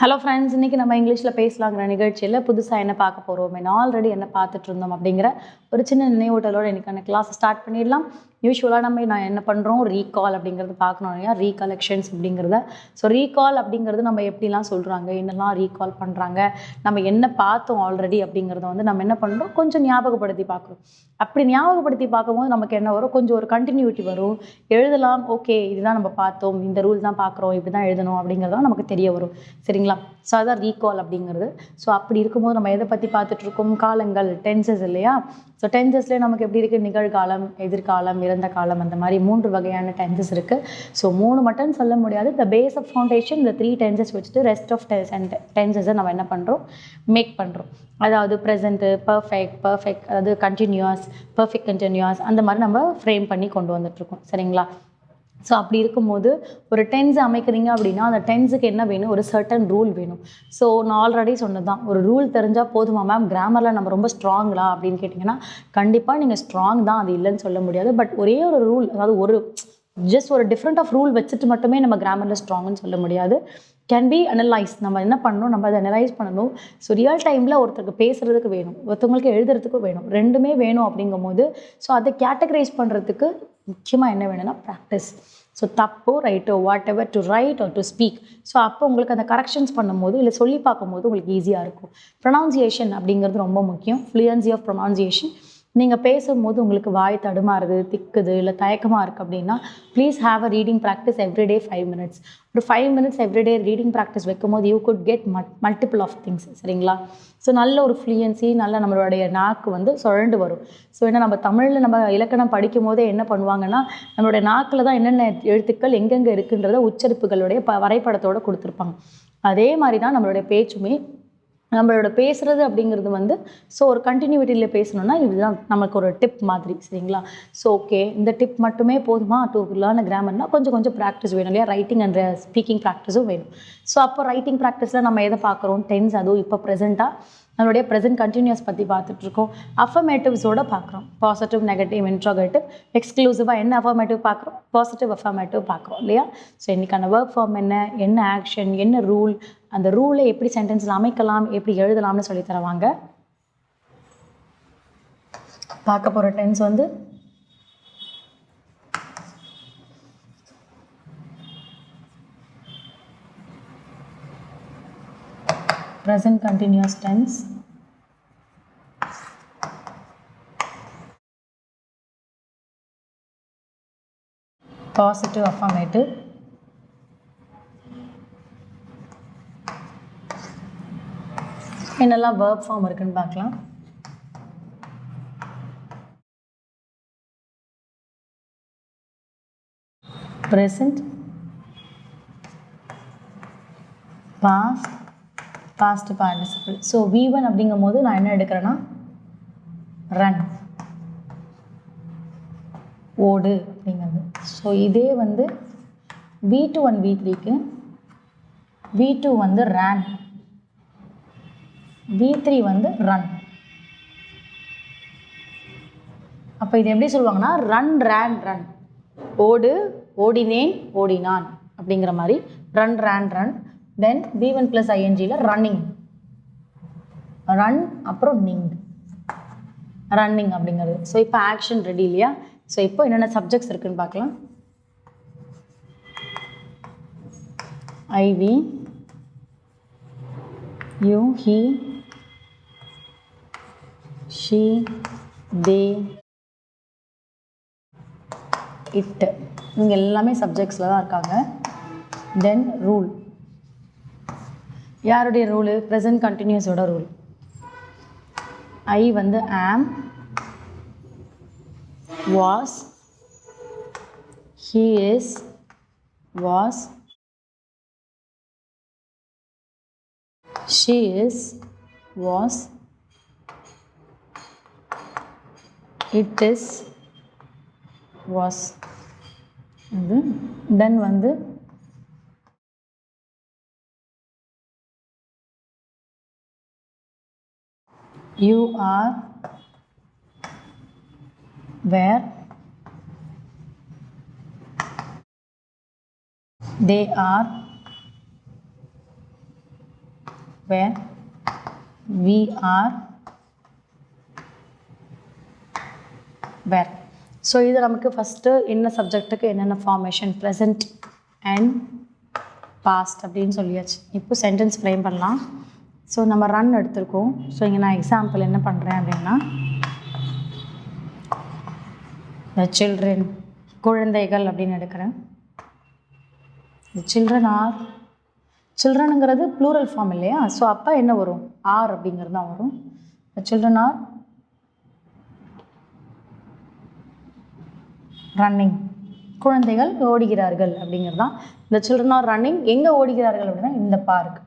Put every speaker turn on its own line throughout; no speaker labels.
Hello friends, இன்றைக்கி நம்ம இங்கிலீஷில் பேசலாங்கிற நிகழ்ச்சியில் புதுசாக என்ன பார்க்க போகிறோம், ஆல்ரெடி என்ன பார்த்துட்டு இருந்தோம் அப்படிங்கிற ஒரு சின்ன நினைவூட்டலோடு இன்றைக்கான கிளாஸ் ஸ்டார்ட் பண்ணிடலாம். யூஸ்வலாக நான் என்ன பண்ணுறோம், ரீகால் அப்படிங்கிறது பார்க்கணும் இல்லையா, ரீகலெக்ஷன்ஸ் அப்படிங்கிறத. ஸோ ரீகால் அப்படிங்கிறது நம்ம எப்படிலாம் சொல்கிறாங்க, என்னெல்லாம் ரீகால் பண்ணுறாங்க, நம்ம என்ன பார்த்தோம் ஆல்ரெடி அப்படிங்கிறத நம்ம என்ன பண்ணுறோம், கொஞ்சம் ஞாபகப்படுத்தி பார்க்குறோம். அப்படி ஞாபகப்படுத்தி பார்க்கும்போது நமக்கு என்ன வரும், கொஞ்சம் ஒரு கண்டினியூட்டி வரும். எழுதலாம், ஓகே இதுதான் நம்ம பார்த்தோம், இந்த ரூல் தான் பார்க்குறோம், இப்படி தான் எழுதணும் அப்படிங்கிறதான் நமக்கு தெரிய வரும். சரிங்களா? ஸோ அதுதான் ரீகால் அப்படிங்கிறது. ஸோ அப்படி இருக்கும்போது நம்ம எதை பற்றி பார்த்துட்ருக்கோம், காலங்கள், டென்சஸ் இல்லையா. ஸோ டென்சஸ்லேயே நமக்கு எப்படி இருக்குது, நிகழ்காலம், எதிர்காலம், இறந்த காலம், அந்த மாதிரி 3 வகையான டென்சஸ் இருக்குது. ஸோ 3 மட்டும் சொல்ல முடியாது. த பேஸ் ஆஃப் ஃபவுண்டேஷன் இந்த 3 டென்சஸ் வச்சுட்டு ரெஸ்ட் ஆஃப் டென்சஸை நம்ம என்ன பண்ணுறோம், மேக் பண்ணுறோம். அதாவது ப்ரெசண்ட்டு, பர்ஃபெக்ட் அதாவது கண்டினியூஸ், பர்ஃபெக்ட் கண்டினியூஸ், அந்த மாதிரி நம்ம ஃப்ரேம் பண்ணி கொண்டு வந்துட்ருக்கோம். சரிங்களா? ஸோ அப்படி இருக்கும்போது ஒரு டென்ஸ் அமைக்கிறீங்க அப்படின்னா அந்த டென்ஸுக்கு என்ன வேணும், ஒரு சர்டன் ரூல் வேணும். ஸோ நான் ஆல்ரெடி சொன்னது தான், ஒரு ரூல் தெரிஞ்சால் போதுமா மேம், கிராமரில் நம்ம ரொம்ப ஸ்ட்ராங்களா அப்படின்னு கேட்டிங்கன்னா கண்டிப்பாக நீங்கள் ஸ்ட்ராங் தான், அது இல்லைன்னு சொல்ல முடியாது. பட் ஒரே ஒரு ரூல், அதாவது ஜஸ்ட் ஒரு டிஃப்ரெண்ட் ஆஃப் ரூல் வச்சுட்டு மட்டுமே நம்ம கிராமரில் ஸ்ட்ராங்குன்னு சொல்ல முடியாது. Can be analyse. நம்ம என்ன பண்ணணும், நம்ம அதை அனலைஸ் பண்ணணும். ஸோ ரியல் டைமில் ஒருத்தருக்கு பேசுகிறதுக்கு வேணும், ஒருத்தவங்களுக்கு எழுதுறதுக்கும் வேணும், ரெண்டுமே வேணும். அப்படிங்கும்போது ஸோ அதை கேட்டகரைஸ் பண்ணுறதுக்கு முக்கியமாக என்ன வேணும்னா ப்ராக்டிஸ். ஸோ தப்போ ரைட்டோ, whatever, to write or to speak. So அப்போ உங்களுக்கு அந்த கரெக்ஷன்ஸ் பண்ணும்போது இல்லை சொல்லி பார்க்கும்போது உங்களுக்கு ஈஸியாக இருக்கும். ப்ரொனவுன்சியேஷன் அப்படிங்கிறது ரொம்ப முக்கியம். Fluency of pronunciation. நீங்கள் பேசும்போது உங்களுக்கு வாய் தடுமாறுது, திக்குது, இல்லை தயக்கமாக இருக்குது அப்படின்னா please have a reading practice everyday 5 minutes. ஒரு 5 minutes எவ்ரிடே ரீடிங் ப்ராக்டிஸ் வைக்கும்போது you could get multiple of things. சரிங்களா? ஸோ நல்ல ஒரு ஃப்ளூயன்சி, நல்ல நம்மளுடைய நாக்கு சுழண்டு வரும். ஸோ ஏன்னா நம்ம தமிழில் நம்ம இலக்கணம் படிக்கும் போதே என்ன பண்ணுவாங்கன்னா நம்மளுடைய நாக்கில் தான் என்னென்ன எழுத்துக்கள் எங்கெங்கே இருக்குன்றத உச்சரிப்புகளுடைய வரைபடத்தோடு கொடுத்துருப்பாங்க. அதே மாதிரி தான் நம்மளுடைய பேச்சுமே. நம்மளோட பேசுகிறது அப்படிங்கிறது ஸோ ஒரு கண்டினியூட்டியில் பேசணுன்னா இதுதான் நமக்கு ஒரு டிப் மாதிரி. சரிங்களா? ஸோ ஓகே, இந்த டிப் மட்டுமே போதுமா டு லேர்ன் கிராமர்னால் கொஞ்சம் ப்ராக்டிஸ் வேணும் இல்லையா, ரைட்டிங் அண்ட் ஸ்பீக்கிங் ப்ராக்டிஸும் வேணும். ஸோ அப்போ ரைட்டிங் ப்ராக்டிஸில் நம்ம எதை பார்க்குறோம், டென்ஸ், அதுவும் இப்போ ப்ரெசென்ட்டாக நம்மளுடைய ப்ரெசென்ட் கண்டினியூஸ் பற்றி பார்த்துட்ருக்கோம். அஃபர்மேட்டிவ்ஸோடு பார்க்குறோம், பாசிட்டிவ், நெகட்டிவ், இன்ட்ரோகேட்டிவ். எக்ஸ்க்ளூசிவாக என்ன அஃபர்மேட்டிவ் பார்க்குறோம், பாசிட்டிவ் அஃபர்மேட்டிவ் பார்க்குறோம் இல்லையா. ஸோ இன்றைக்கான ஒர்க் ஃபார்ம் என்ன ஆக்ஷன், என்ன ரூல், அந்த ரூலை எப்படி சென்டென்ஸில் அமைக்கலாம், எப்படி எழுதலாம்னு சொல்லி தருவாங்க. பார்க்க போகிற tense present continuous tense, positive affirmative, என்னெல்லாம் verb form இருக்குன்னு பார்க்கலாம். present, past, past participle. So V1 அப்படிங்கும் போது நான் என்ன எடுக்கிறேன்னா ரன், ஓடு அப்படிங்கிறது. ஸோ இதே V2 and V3க்கு V2 run, V3 run. அப்போ இது எப்படி சொல்லுவாங்கன்னா ரன், ரன், ஓடு, ஓடினேன், ஓடினான் அப்படிங்கிற மாதிரி ரன், ரன். தென் V1 + INGயில் ரன்னிங், ரன் அப்புறம் ரன்னிங் அப்படிங்கிறது. ஸோ இப்போ ஆக்ஷன் ரெடி இல்லையா. ஸோ இப்போ என்னென்ன சப்ஜெக்ட்ஸ் இருக்குன்னு பார்க்கலாம். I, we, you, he, she, they, it. இங்கே எல்லாமே சப்ஜெக்ட்ஸில் தான் இருக்காங்க. தென் ரூல், யாருடைய ரூலு, ப்ரெசன்ட் கண்டினியூஸோட rule. I am, was, he is, was, she is, was, it is, was. Then you are, where, they are, where we are where. So இது நமக்கு first என்ன சப்ஜெக்ட்டுக்கு என்னென்ன ஃபார்மேஷன் ப்ரெசண்ட் அண்ட் பாஸ்ட் அப்படின்னு சொல்லியாச்சு. இப்போ sentence frame பண்ணலாம். So நம்ம ரன் எடுத்திருக்கோம். ஸோ இங்கே நான் எக்ஸாம்பிள் என்ன பண்ணுறேன் அப்படின்னா the children குழந்தைகள் அப்படின்னு எடுக்கிறேன். the children are சில்ட்ரனுங்கிறது ப்ளூரல் ஃபார்ம் இல்லையா? ஸோ அப்போ என்ன வரும்? ஆர் அப்படிங்கிறது தான் வரும். the children are ரன்னிங் குழந்தைகள் ஓடுகிறார்கள் அப்படிங்கிறது தான். இந்த சில்ட்ரன் ஆர் ரன்னிங் எங்கே ஓடுகிறார்கள் அப்படின்னா இந்த பார்க்.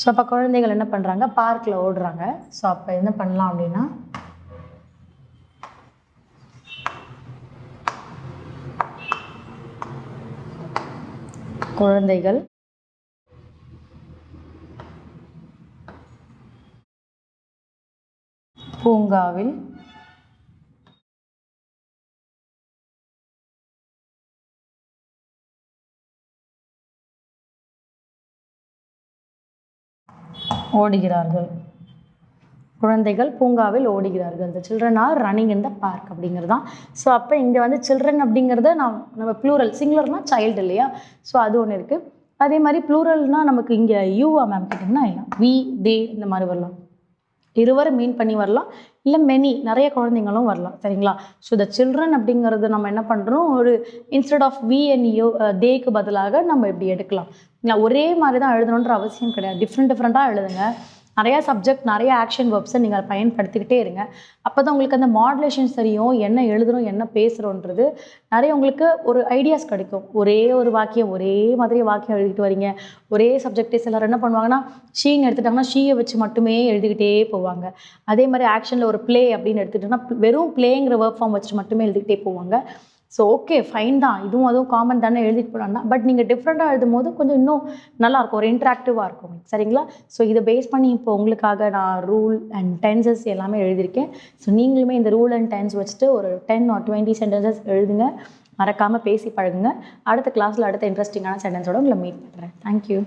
ஸோ அப்போ குழந்தைகள் என்ன பண்ணுறாங்க? பார்க்கில் ஓடுறாங்க. ஸோ அப்போ என்ன பண்ணலாம் அப்படின்னா குழந்தைகள் பூங்காவில் ஓடுகிறார்கள். குழந்தைகள் பூங்காவில் ஓடுகிறார்கள். the children are running in the park அப்படிங்கிறது தான். ஸோ அப்போ இங்கே வந்து சில்ட்ரன் அப்படிங்கிறத நம்ம ப்ளூரல், சிங்குலர்னால் சைல்டு இல்லையா? ஸோ அது ஒன்று இருக்குது. அதே மாதிரி ப்ளூரல்னால் நமக்கு இங்கே யூவா மேம் கேட்டிங்கன்னா இல்லை, வி டே இந்த மாதிரி வரலாம். இருவரை மீன் பண்ணி வரலாம், இல்லை மெனி நிறைய குழந்தைங்களும் வரலாம். சரிங்களா? ஸோ த சில்ட்ரன் அப்படிங்கிறது நம்ம என்ன பண்ணுறோம், ஒரு instead of we and you டேக்கு பதிலாக நம்ம இப்படி எடுக்கலாம். இல்லை ஒரே மாதிரி தான் எழுதணுன்ற அவசியம் கிடையாது. டிஃப்ரெண்ட்டாக எழுதுங்க. நிறையா சப்ஜெக்ட், நிறைய ஆக்ஷன் வேர்ப்ஸை நீங்கள் பயன்படுத்திக்கிட்டே இருங்க. அப்போ தான் உங்களுக்கு அந்த மாடுலேஷன்ஸ் தெரியும், என்ன எழுதுகிறோம் என்ன பேசுகிறோன்றது நிறைய உங்களுக்கு ஒரு ஐடியாஸ் கிடைக்கும். ஒரே ஒரு வாக்கியம், ஒரே மாதிரி வாக்கியம் எழுதிட்டு வரீங்க. ஒரே சப்ஜெக்டே சிலர் என்ன பண்ணுவாங்கன்னா ஷீன்னு எடுத்துட்டாங்கன்னா ஷீயை வச்சு மட்டுமே எழுதிக்கிட்டே போவாங்க. அதே மாதிரி ஆக்ஷனில் ஒரு ப்ளே அப்படின்னு எடுத்துக்கிட்டோன்னா வெறும் ப்ளேங்கிற வேர்ப் ஃபார்ம் வச்சு மட்டுமே எழுதிக்கிட்டே போவாங்க. ஸோ ஓகே ஃபைன் தான், அதுவும் காமன் தானே, எழுதிட்டு போனான்னா. பட் நீங்கள் டிஃப்ரெண்ட்டாக எழுதும் போது கொஞ்சம் இன்னும் நல்லாயிருக்கும், ஒரு இன்ட்ராக்டிவாக இருக்கும். சரிங்களா? ஸோ இதை பேஸ் பண்ணி இப்போ உங்களுக்காக நான் ரூல் அண்ட் டென்சஸ் எல்லாமே எழுதியிருக்கேன். ஸோ நீங்களுமே இந்த ரூல் அண்ட் டென்ஸ் வச்சுட்டு ஒரு 10 or 20 சென்டென்சஸ் எழுதுங்க. மறக்காமல் பேசி பழகுங்க. அடுத்த கிளாஸில் அடுத்த இன்ட்ரெஸ்டிங்கான சென்டென்ஸோட உங்களை மீட் பண்ணுறேன். தேங்க்யூ.